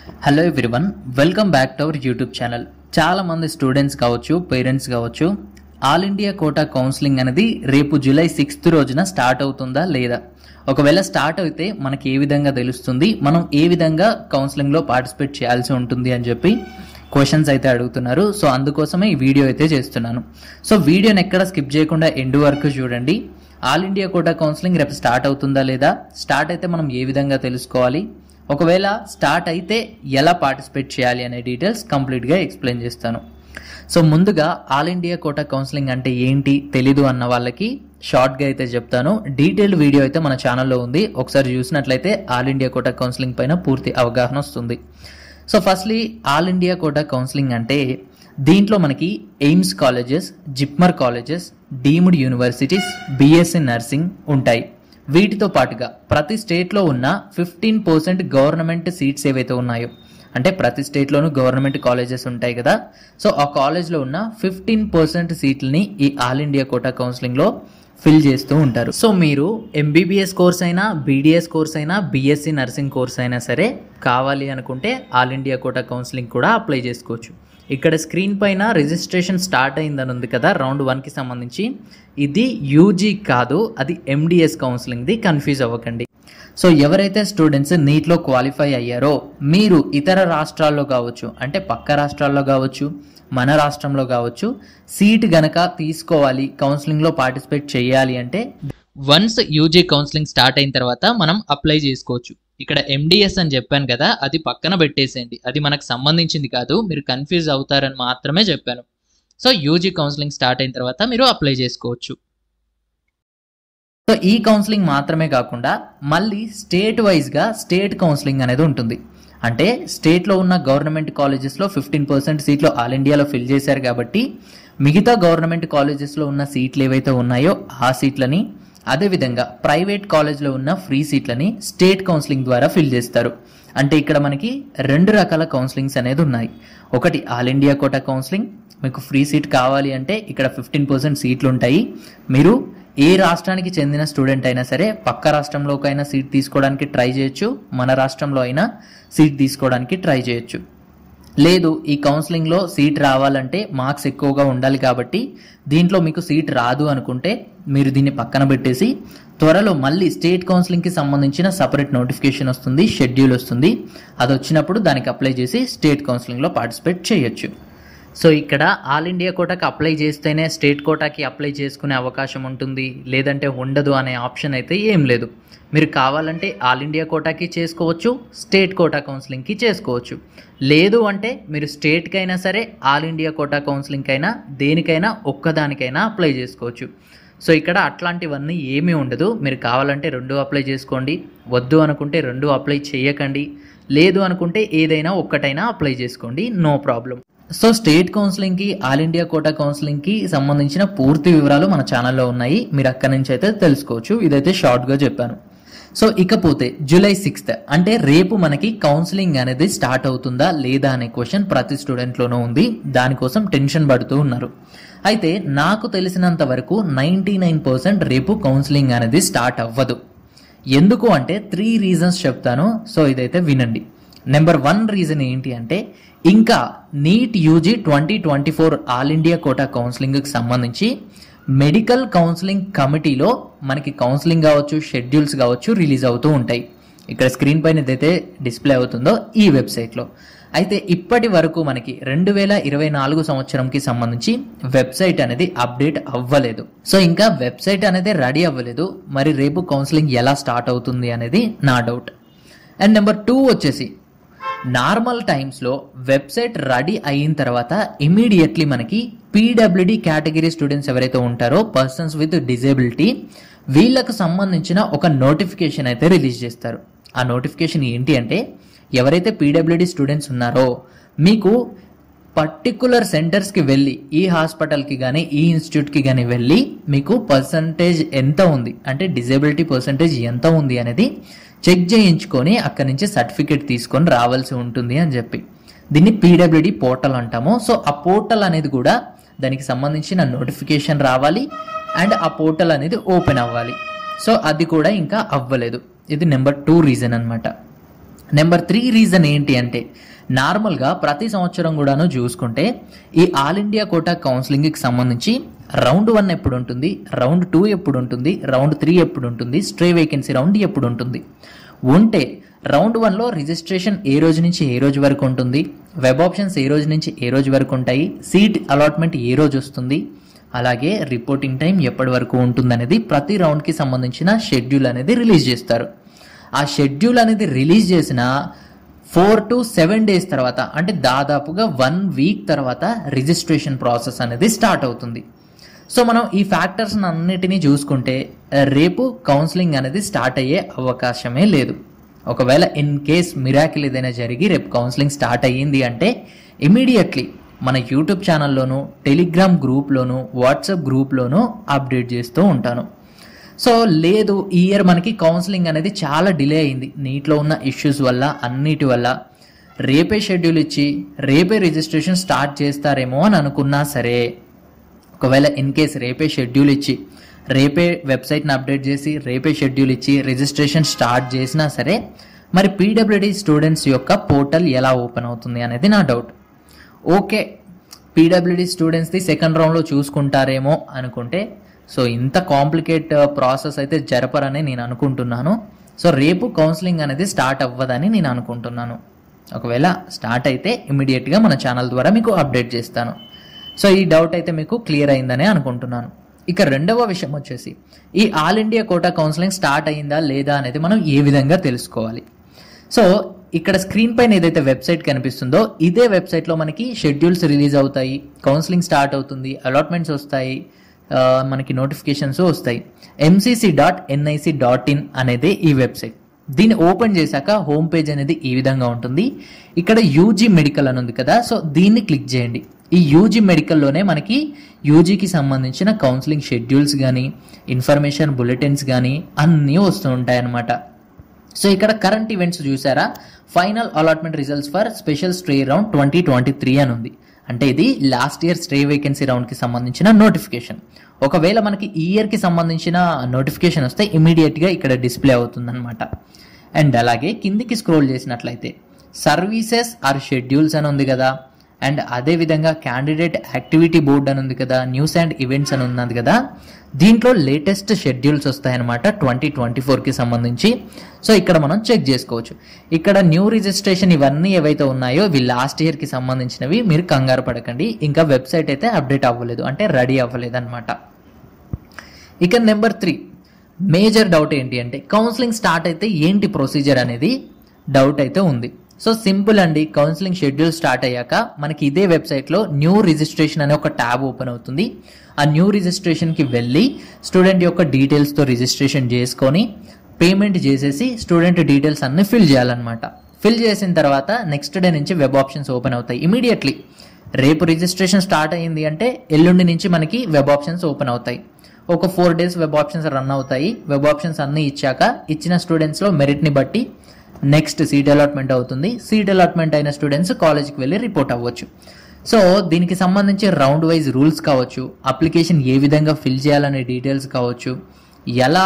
Hello everyone, welcome back to our YouTube channel. చాలా మంది students కావచ్చు, పేరెంట్స్ కావచ్చు, ఆల్ ఇండియా కోటా కౌన్సిలింగ్ అనేది రేపు జూలై 6th రోజున స్టార్ట్ అవుతుందా లేదా, ఒకవేళ స్టార్ట్ అయితే మనకి ఏ విధంగా తెలుస్తుంది, మనం ఏ విధంగా కౌన్సిలింగ్లో పార్టిసిపేట్ చేయాల్సి ఉంటుంది అని చెప్పి క్వశ్చన్స్ అయితే అడుగుతున్నారు. సో అందుకోసమే ఈ వీడియో అయితే చేస్తున్నాను. సో వీడియోని ఎక్కడ స్కిప్ చేయకుండా ఎండ్ వరకు చూడండి. ఆల్ ఇండియా కోటా కౌన్సిలింగ్ రేపు స్టార్ట్ అవుతుందా లేదా, స్టార్ట్ అయితే మనం ఏ విధంగా తెలుసుకోవాలి, ఒకవేళ స్టార్ట్ అయితే ఎలా పార్టిసిపేట్ చేయాలి అనే డీటెయిల్స్ కంప్లీట్గా ఎక్స్ప్లెయిన్ చేస్తాను. సో ముందుగా ఆల్ ఇండియా కోటా కౌన్సిలింగ్ అంటే ఏంటి తెలీదు అన్న వాళ్ళకి షార్ట్గా అయితే చెప్తాను. డీటెయిల్డ్ వీడియో అయితే మన ఛానల్లో ఉంది, ఒకసారి చూసినట్లయితే ఆల్ ఇండియా కోటా కౌన్సిలింగ్ పైన పూర్తి అవగాహన వస్తుంది. So firstly all India quota counselling అంటే దీంట్లో మనకి AIIMS colleges, JIPMER colleges, deemed universities, BSc nursing ఉంటాయి. వీటితో పాటుగా ప్రతి స్టేట్లో ఉన్న 15% గవర్నమెంట్ సీట్స్ ఏవైతే ఉన్నాయో, అంటే ప్రతి స్టేట్లోనూ గవర్నమెంట్ కాలేజెస్ ఉంటాయి కదా, సో ఆ కాలేజ్లో ఉన్న 15% సీట్లని ఈ ఆల్ ఇండియా కోటా కౌన్సిలింగ్లో ఫిల్ చేస్తూ ఉంటారు. సో మీరు ఎంబీబీఎస్ కోర్స్ అయినా, బీడీఎస్ కోర్స్ అయినా, బీఎస్సీ నర్సింగ్ కోర్స్ అయినా సరే కావాలి అనుకుంటే ఆల్ ఇండియా కోటా కౌన్సిలింగ్ కూడా అప్లై చేసుకోవచ్చు. ఇక్కడ స్క్రీన్ పైన రిజిస్ట్రేషన్ స్టార్ట్ అయిందని ఉంది కదా, రౌండ్ 1కి సంబంధించి. ఇది యూజీ కాదు, అది ఎండిఎస్ కౌన్సిలింగ్ది, కన్ఫ్యూజ్ అవ్వకండి. సో ఎవరైతే స్టూడెంట్స్ నీట్లో క్వాలిఫై అయ్యారో మీరు ఇతర రాష్ట్రాల్లో కావచ్చు, అంటే పక్క రాష్ట్రాల్లో కావచ్చు, మన రాష్ట్రంలో కావచ్చు, సీట్ గనక తీసుకోవాలి, కౌన్సిలింగ్లో పార్టిసిపేట్ చేయాలి అంటే వన్స్ యూజీ కౌన్సిలింగ్ స్టార్ట్ అయిన తర్వాత మనం అప్లై చేసుకోవచ్చు. ఇక్కడ ఎండిఎస్ అని చెప్పాను కదా, అది పక్కన పెట్టేసేయండి, అది మనకు సంబంధించింది కాదు, మీరు కన్ఫ్యూజ్ అవుతారని మాత్రమే చెప్పాను. సో యూజీ కౌన్సిలింగ్ స్టార్ట్ అయిన తర్వాత మీరు అప్లై చేసుకోవచ్చు. సో ఈ కౌన్సిలింగ్ మాత్రమే కాకుండా మళ్ళీ స్టేట్ వైజ్గా స్టేట్ కౌన్సిలింగ్ అనేది ఉంటుంది. అంటే స్టేట్లో ఉన్న గవర్నమెంట్ కాలేజెస్లో 15% సీట్లు ఆల్ ఇండియాలో ఫిల్ చేశారు కాబట్టి మిగతా గవర్నమెంట్ కాలేజెస్లో ఉన్న సీట్లు ఏవైతే ఉన్నాయో ఆ సీట్లని, అదేవిధంగా ప్రైవేట్ కాలేజ్లో ఉన్న ఫ్రీ సీట్లని స్టేట్ కౌన్సిలింగ్ ద్వారా ఫిల్ చేస్తారు. అంటే ఇక్కడ మనకి 2 రకాల కౌన్సిలింగ్స్ అనేది ఉన్నాయి. ఒకటి ఆల్ ఇండియా కోటా కౌన్సిలింగ్, మీకు ఫ్రీ సీట్ కావాలి అంటే ఇక్కడ 15% సీట్లు ఉంటాయి. మీరు ఏ రాష్ట్రానికి చెందిన స్టూడెంట్ అయినా సరే పక్క రాష్ట్రంలోకైనా సీట్ తీసుకోవడానికి ట్రై చేయొచ్చు, మన రాష్ట్రంలో అయినా సీట్ తీసుకోవడానికి ట్రై చేయొచ్చు. లేదు ఈ కౌన్సిలింగ్లో సీట్ రావాలంటే మార్క్స్ ఎక్కువగా ఉండాలి కాబట్టి దీంట్లో మీకు సీట్ రాదు అనుకుంటే మీరు దీన్ని పక్కన పెట్టేసి త్వరలో మళ్ళీ స్టేట్ కౌన్సిలింగ్కి సంబంధించిన సపరేట్ నోటిఫికేషన్ వస్తుంది, షెడ్యూల్ వస్తుంది, అది వచ్చినప్పుడు దానికి అప్లై చేసి స్టేట్ కౌన్సిలింగ్లో పార్టిసిపేట్ చేయొచ్చు. సో ఇక్కడ ఆల్ ఇండియా కోటాకి అప్లై చేస్తేనే స్టేట్ కోటాకి అప్లై చేసుకునే అవకాశం ఉంటుంది, లేదంటే ఉండదు అనే ఆప్షన్ అయితే ఏం లేదు. మీరు కావాలంటే ఆల్ ఇండియా కోటాకి చేసుకోవచ్చు, స్టేట్ కోటా కౌన్సిలింగ్కి చేసుకోవచ్చు. లేదు అంటే మీరు స్టేట్కి అయినా సరే, ఆల్ ఇండియా కోటా కౌన్సిలింగ్కి అయినా, దేనికైనా ఒక్కదానికైనా అప్లై చేసుకోవచ్చు. సో ఇక్కడ అట్లాంటివన్నీ ఏమీ ఉండదు. మీరు కావాలంటే 2 అప్లై చేసుకోండి, వద్దు అనుకుంటే 2 అప్లై చేయకండి, లేదు అనుకుంటే ఏదైనా ఒక్కటైనా అప్లై చేసుకోండి, నో ప్రాబ్లం. సో స్టేట్ కౌన్సిలింగ్కి, ఆల్ ఇండియా కోటా కౌన్సిలింగ్కి సంబంధించిన పూర్తి వివరాలు మన ఛానల్లో ఉన్నాయి, మీరు అక్కడి నుంచి అయితే తెలుసుకోవచ్చు. ఇదైతే షార్ట్గా చెప్పాను. సో ఇకపోతే జూలై 6th అంటే రేపు మనకి కౌన్సిలింగ్ అనేది స్టార్ట్ అవుతుందా లేదా అనే క్వశ్చన్ ప్రతి స్టూడెంట్లోనూ ఉంది, దానికోసం టెన్షన్ పడుతూ ఉన్నారు. అయితే నాకు తెలిసినంత వరకు 99% రేపు కౌన్సిలింగ్ అనేది స్టార్ట్ అవ్వదు. ఎందుకు అంటే 3 రీజన్స్ చెప్తాను, సో ఇదైతే వినండి. నెంబర్ 1 రీజన్ ఏంటి అంటే ఇంకా NEET UG 2024 all India quota కౌన్సిలింగ్కి సంబంధించి మెడికల్ కౌన్సిలింగ్ కమిటీలో మనకి కౌన్సిలింగ్ కావచ్చు, షెడ్యూల్స్ కావచ్చు రిలీజ్ అవుతూ ఉంటాయి. ఇక్కడ స్క్రీన్ పైన ఏదైతే డిస్ప్లే అవుతుందో ఈ వెబ్సైట్లో. అయితే ఇప్పటి వరకు మనకి 2024 సంవత్సరంకి సంబంధించి వెబ్సైట్ అనేది అప్డేట్ అవ్వలేదు. సో ఇంకా వెబ్సైట్ అనేది రెడీ అవ్వలేదు. మరి రేపు కౌన్సిలింగ్ ఎలా స్టార్ట్ అవుతుంది అనేది నా డౌట్. అండ్ నెంబర్ 2 వచ్చేసి నార్మల్ టైమ్స్లో వెబ్సైట్ రెడీ అయిన తర్వాత ఇమీడియట్లీ మనకి పీడబ్ల్యూడి కేటగిరీ స్టూడెంట్స్ ఎవరైతే ఉంటారో, పర్సన్స్ విత్ డిజేబిలిటీ, వీళ్ళకు సంబంధించిన ఒక నోటిఫికేషన్ అయితే రిలీజ్ చేస్తారు. ఆ నోటిఫికేషన్ ఏంటి అంటే ఎవరైతే పీడబ్ల్యూడి స్టూడెంట్స్ ఉన్నారో మీకు పర్టికులర్ సెంటర్స్కి వెళ్ళి, ఈ హాస్పిటల్కి కానీ ఈ ఇన్స్టిట్యూట్కి కానీ వెళ్ళి మీకు పర్సంటేజ్ ఎంత ఉంది, అంటే డిజేబిలిటీ పర్సంటేజ్ ఎంత ఉంది అనేది చెక్ చేయించుకొని అక్కడి నుంచి సర్టిఫికేట్ తీసుకొని రావాల్సి ఉంటుంది అని చెప్పి దీన్ని పీడబ్ల్యూడి పోర్టల్ అంటాము. సో ఆ పోర్టల్ అనేది కూడా దానికి సంబంధించిన నోటిఫికేషన్ రావాలి అండ్ ఆ పోర్టల్ అనేది ఓపెన్ అవ్వాలి. సో అది కూడా ఇంకా అవ్వలేదు. ఇది నెంబర్ 2 రీజన్ అనమాట. నెంబర్ 3 రీజన్ ఏంటి అంటే, నార్మల్గా ప్రతి సంవత్సరం కూడాను చూసుకుంటే ఈ ఆల్ ఇండియా కోటా కౌన్సిలింగ్కి సంబంధించి రౌండ్ 1 ఎప్పుడు ఉంటుంది, రౌండ్ 2 ఎప్పుడు ఉంటుంది, రౌండ్ 3 ఎప్పుడు ఉంటుంది, స్ట్రే వేకెన్సీ రౌండ్ ఎప్పుడు ఉంటుంది. ఉంటే రౌండ్ 1లో రిజిస్ట్రేషన్ ఏ రోజు నుంచి ఏ రోజు వరకు ఉంటుంది, వెబ్ ఆప్షన్స్ ఏ రోజు నుంచి ఏ రోజు వరకు ఉంటాయి, సీట్ అలాట్మెంట్ ఏ రోజు వస్తుంది, అలాగే రిపోర్టింగ్ టైం ఎప్పటి వరకు ఉంటుంది అనేది ప్రతి రౌండ్కి సంబంధించిన షెడ్యూల్ అనేది రిలీజ్ చేస్తారు. ఆ షెడ్యూల్ అనేది రిలీజ్ చేసిన 4 to 7 days తర్వాత, అంటే దాదాపుగా 1 week తర్వాత రిజిస్ట్రేషన్ ప్రాసెస్ అనేది స్టార్ట్ అవుతుంది. సో మనం ఈ ఫ్యాక్టర్స్ అన్నిటినీ చూసుకుంటే రేపు కౌన్సిలింగ్ అనేది స్టార్ట్ అయ్యే అవకాశమే లేదు. ఒకవేళ ఇన్ కేస్ మిరాకిల్ ఏదైనా జరిగి రేపు కౌన్సిలింగ్ స్టార్ట్ అయ్యింది అంటే ఇమీడియట్లీ మన యూట్యూబ్ ఛానల్లోనూ, టెలిగ్రామ్ గ్రూప్లోనూ, వాట్సాప్ గ్రూప్లోనూ అప్డేట్ చేస్తూ ఉంటాను. సో లేదు, ఈ ఇయర్ మనకి కౌన్సిలింగ్ అనేది చాలా డిలే అయింది నీట్లో ఉన్న ఇష్యూస్ వల్ల, అన్నిటి వల్ల రేపే షెడ్యూల్ ఇచ్చి రేపే రిజిస్ట్రేషన్ స్టార్ట్ చేస్తారేమో అని అనుకున్నా సరే, ఒకవేళ ఇన్ కేస్ రేపే షెడ్యూల్ ఇచ్చి రేపే వెబ్సైట్ని అప్డేట్ చేసి రేపే షెడ్యూల్ ఇచ్చి రిజిస్ట్రేషన్ స్టార్ట్ చేసినా సరే, మరి పీడబ్ల్యూడీ స్టూడెంట్స్ యొక్క పోర్టల్ ఎలా ఓపెన్ అవుతుంది అనేది నా డౌట్. ఓకే, పీడబ్ల్యూడీ స్టూడెంట్స్ది సెకండ్ రౌండ్లో చూసుకుంటారేమో అనుకుంటే, సో ఇంత కాంప్లికేట్ ప్రాసెస్ అయితే జరపరని నేను అనుకుంటున్నాను. సో రేపు కౌన్సిలింగ్ అనేది స్టార్ట్ అవ్వదని నేను అనుకుంటున్నాను. ఒకవేళ స్టార్ట్ అయితే ఇమీడియట్గా మన ఛానల్ ద్వారా మీకు అప్డేట్ చేస్తాను. సో ఈ డౌట్ అయితే మీకు క్లియర్ అయిందని అనుకుంటున్నాను. ఇక రెండవ విషయం వచ్చేసి, ఈ all India quota counselling start అయిందా లేదా అనేది మనం ఏ విధంగా తెలుసుకోవాలి. సో ఇక్కడ స్క్రీన్ పైన ఏదైతే వెబ్సైట్ కనిపిస్తుందో ఇదే వెబ్సైట్లో మనకి షెడ్యూల్స్ రిలీజ్ అవుతాయి, కౌన్సిలింగ్ స్టార్ట్ అవుతుంది, అలాట్మెంట్స్ వస్తాయి, మనకి నోటిఫికేషన్స్ వస్తాయి. mcc.nic.in అనేది ఈ వెబ్సైట్. దీన్ని ఓపెన్ చేశాక హోమ్ పేజ్ అనేది ఈ విధంగా ఉంటుంది. ఇక్కడ యూజీ మెడికల్ అని ఉంది కదా, సో దీన్ని క్లిక్ చేయండి. ఈ యూజీ మెడికల్లోనే మనకి యూజీకి సంబంధించిన కౌన్సిలింగ్ షెడ్యూల్స్ కానీ, ఇన్ఫర్మేషన్ బులెటిన్స్ కానీ అన్నీ వస్తూ ఉంటాయి అన్నమాట. సో ఇక్కడ కరెంట్ ఈవెంట్స్ చూసారా, final allotment results for special stray round 2023 అని ఉంది. అంటే ఇది లాస్ట్ ఇయర్ స్ట్రే వేకెన్సీ రౌండ్కి సంబంధించిన నోటిఫికేషన్. ఒకవేళ మనకి ఈ ఇయర్కి సంబంధించిన నోటిఫికేషన్ వస్తే ఇమీడియట్గా ఇక్కడ డిస్ప్లే అవుతుంది అనమాట. అండ్ అలాగే కిందికి స్క్రోల్ చేసినట్లయితే సర్వీసెస్ ఆర్ షెడ్యూల్స్ అని ఉంది కదా, అండ్ అదేవిధంగా క్యాండిడేట్ యాక్టివిటీ బోర్డ్ అని ఉంది కదా, న్యూస్ అండ్ ఈవెంట్స్ అని ఉన్నది కదా, దీంట్లో లేటెస్ట్ షెడ్యూల్స్ వస్తాయన్నమాట 2024కి సంబంధించి. సో ఇక్కడ మనం చెక్ చేసుకోవచ్చు. ఇక్కడ న్యూ రిజిస్ట్రేషన్ ఇవన్నీ ఏవైతే ఉన్నాయో ఇవి లాస్ట్ ఇయర్కి సంబంధించినవి, మీరు కంగారు పడకండి, ఇంకా వెబ్సైట్ అయితే అప్డేట్ అవ్వలేదు, అంటే రెడీ అవ్వలేదు అనమాట. ఇక నెంబర్ 3 మేజర్ డౌట్ ఏంటి అంటే, కౌన్సిలింగ్ స్టార్ట్ అయితే ఏంటి ప్రొసీజర్ అనేది డౌట్ అయితే ఉంది. సో సింపుల్ అండి, కౌన్సిలింగ్ షెడ్యూల్ స్టార్ట్ అయ్యాక మనకి ఇదే వెబ్సైట్లో న్యూ రిజిస్ట్రేషన్ అనే ఒక ట్యాబ్ ఓపెన్ అవుతుంది. ఆ న్యూ రిజిస్ట్రేషన్కి వెళ్ళి స్టూడెంట్ యొక్క డీటెయిల్స్తో రిజిస్ట్రేషన్ చేసుకొని పేమెంట్ చేసేసి స్టూడెంట్ డీటెయిల్స్ అన్ని ఫిల్ చేయాలన్నమాట. ఫిల్ చేసిన తర్వాత నెక్స్ట్ డే నుంచి వెబ్ ఆప్షన్స్ ఓపెన్ అవుతాయి ఇమీడియట్లీ. రేపు రిజిస్ట్రేషన్ స్టార్ట్ అయ్యింది అంటే ఎల్లుండి నుంచి మనకి వెబ్ ఆప్షన్స్ ఓపెన్ అవుతాయి. ఒక 4 days వెబ్ ఆప్షన్స్ రన్ అవుతాయి. వెబ్ ఆప్షన్స్ అన్నీ ఇచ్చాక ఇచ్చిన స్టూడెంట్స్లో మెరిట్ని బట్టి నెక్స్ట్ సీట్ అలాట్మెంట్ అవుతుంది. సీట్ అలాట్మెంట్ అయిన స్టూడెంట్స్ కాలేజ్కి వెళ్ళి రిపోర్ట్ అవ్వచ్చు. సో దీనికి సంబంధించి రౌండ్ వైజ్ రూల్స్ కావచ్చు, అప్లికేషన్ ఏ విధంగా ఫిల్ చేయాలనే డీటెయిల్స్ కావచ్చు, ఎలా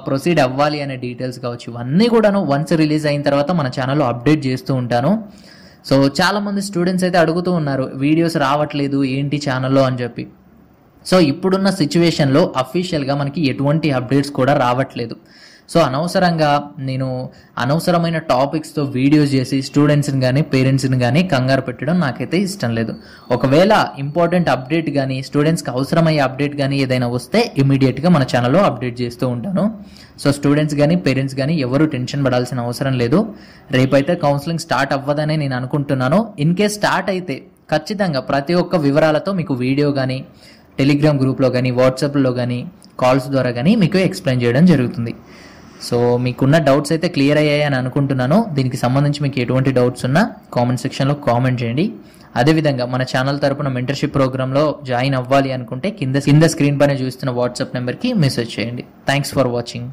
ప్రొసీడ్ అవ్వాలి అనే డీటెయిల్స్ కావచ్చు, ఇవన్నీ కూడాను వన్స్ రిలీజ్ అయిన తర్వాత మన ఛానల్లో అప్డేట్ చేస్తూ ఉంటాను. సో చాలామంది స్టూడెంట్స్ అయితే అడుగుతూ ఉన్నారు, వీడియోస్ రావట్లేదు ఏంటి ఛానల్లో అని చెప్పి. సో ఇప్పుడున్న సిచ్యువేషన్లో అఫీషియల్గా మనకి ఎటువంటి అప్డేట్స్ కూడా రావట్లేదు. సో అనవసరంగా నేను అనవసరమైన టాపిక్స్తో వీడియోస్ చేసి స్టూడెంట్స్ని కానీ పేరెంట్స్ని కానీ కంగారు పెట్టడం నాకైతే ఇష్టం లేదు. ఒకవేళ ఇంపార్టెంట్ అప్డేట్ కానీ స్టూడెంట్స్కి అవసరమయ్యే అప్డేట్ కానీ ఏదైనా వస్తే ఇమీడియట్గా మన ఛానల్లో అప్డేట్ చేస్తూ ఉంటాను. సో స్టూడెంట్స్ కానీ పేరెంట్స్ కానీ ఎవరు టెన్షన్ పడాల్సిన అవసరం లేదు. రేపైతే కౌన్సిలింగ్ స్టార్ట్ అవ్వదని నేను అనుకుంటున్నాను. ఇన్ కేస్ స్టార్ట్ అయితే ఖచ్చితంగా ప్రతి ఒక్క వివరాలతో మీకు వీడియో కానీ టెలిగ్రామ్ గ్రూప్లో కానీ వాట్సాప్లో కానీ కాల్స్ ద్వారా కానీ మీకు ఎక్స్ప్లెయిన్ చేయడం జరుగుతుంది. సో మీకున్న డౌట్స్ అయితే క్లియర్ అయ్యాయి అని అనుకుంటున్నాను. దీనికి సంబంధించి మీకు ఎటువంటి డౌట్స్ ఉన్నా కామెంట్ సెక్షన్లో కామెంట్ చేయండి. అదేవిధంగా మన ఛానల్ తరపున మెంటర్షిప్ ప్రోగ్రాంలో జాయిన్ అవ్వాలి అనుకుంటే కింద స్క్రీన్ పైన చూస్తున్న వాట్సాప్ నెంబర్కి మెసేజ్ చేయండి. Thanks for watching.